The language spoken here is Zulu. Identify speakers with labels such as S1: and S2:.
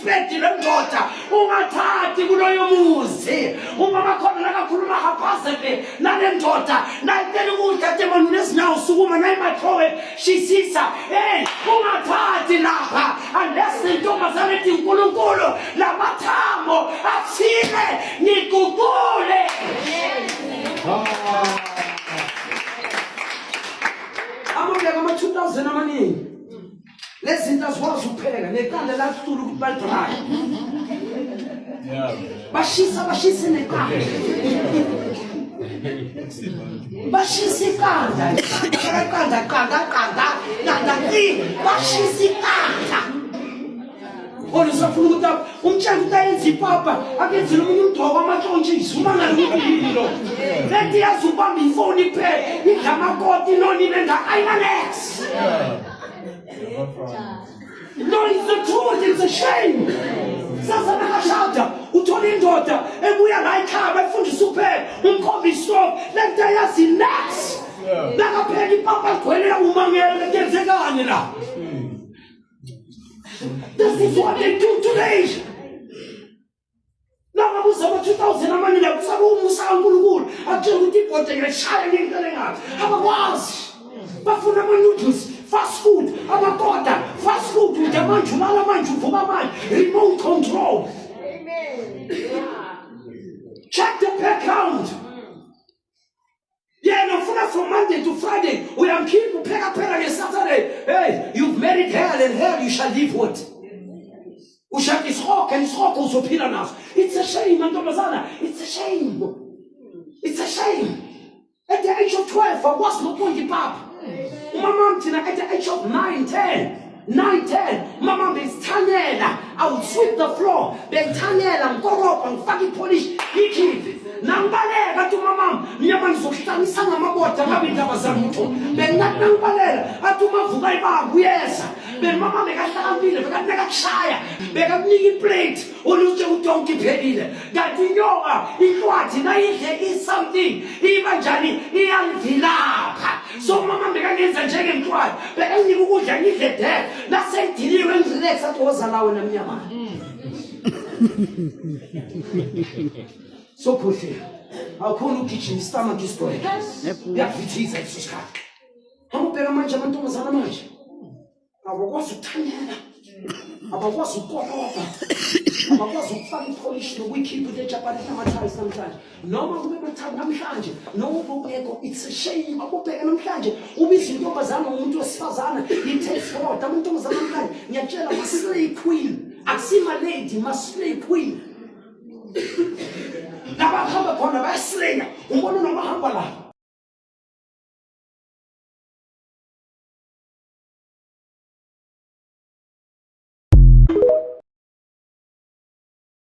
S1: respect lendoda ungathathi kuloyo muzi uma bakhona la kakhuluma haphazeke nale ndoda nayitela ukuthathe manje nezinyawo sukuma nayimathowe shisisa ungathathi lapha unless intombazane ethi uNkulunkulu lamathambo athile nikukule amabeka ama-2000 amaningi lezi zinto azikwazi ukupheka neqanda lakuhlula ukuthi balidry bashisa neqanda bashisa iqanda bashisa iqanda olisafuna ukuthi umtshela ukuthi ayenza ipapa akenzile omunye umdoko amatshontshizi uma ngabe kuyini lo lethi yazi ubamba ifoni iphela idlamakoti nonibenda ayinanex no, it's the truth, it's a shame. Sasa nakashada uthola indoda ebuya la ekhaya befundisa uphela umkhomba istop lenta yazi next nakaphela ipapa ligcwele umangele kenzekani la. This is what they do today. Nakabuza ama-2000 amaningi akusaba umusa kaNkulunkulu akutshela ukuthi ibhoda ngiyashaya ngenkelengaphi abakwazi bafuna ama-noodles fast food amadoda fast food ude manje ulala manje uvuka manje remote control. Amen. Check the pay count. Yeah, nofuna from Monday to Friday uyamkhipha upheka phela ngeSaturday. Hey, you've married hell and hell you shall live with. Ushaka isihoko and isihoko uzophila naso. It's a shame mantombazana. It's a shame. It's a shame. At the age of 12 I was not going to pop. Mama Tina at the age of 9, 10. Mama besithanyela. I would sweep the floor. Bethanyela ngikoropa ngifake polish ikhiphe. Nangibalela to mama mina ngizohlanganisa ngamaboda ngabe indaba zami utho. Bengathi nangibalela athi uma vuka ibanga uyeza. Mama bekahlakambile bekanika kushaya. Bekakunika iplate oluthi udonke iphelile. Kanti inyoka inhlwathi nayidle is-something iba njani iyangilapha. So mama bekangenza njengenhlwathi. Bekanika ukudla ngidle death. Nasengidiliwe ngirelax athi woza lawe namnyama. So pushing. Awukhona ukugijima istomach isibheke. Yakuvithiza leso sikhathi. Amubheka manje amantombazana manje. Abakwazi ukuthanyela. Abakwazi ukukoropa. Abakwazi ukufaka ipolish nokuyikhipha into eJapan namatiles namhlanje. Noma kube mathabu namhlanje, noma ubekho it's a shame akubheka namhlanje. Ubiza intombazana umuntu wesifazana i-takes forward. Amantombazana namhlanje ngiyatshela ma-slay queen. Akusima lady, ma-slay queen. Nabahamba khona bayaslaya. Umbona noma hamba la.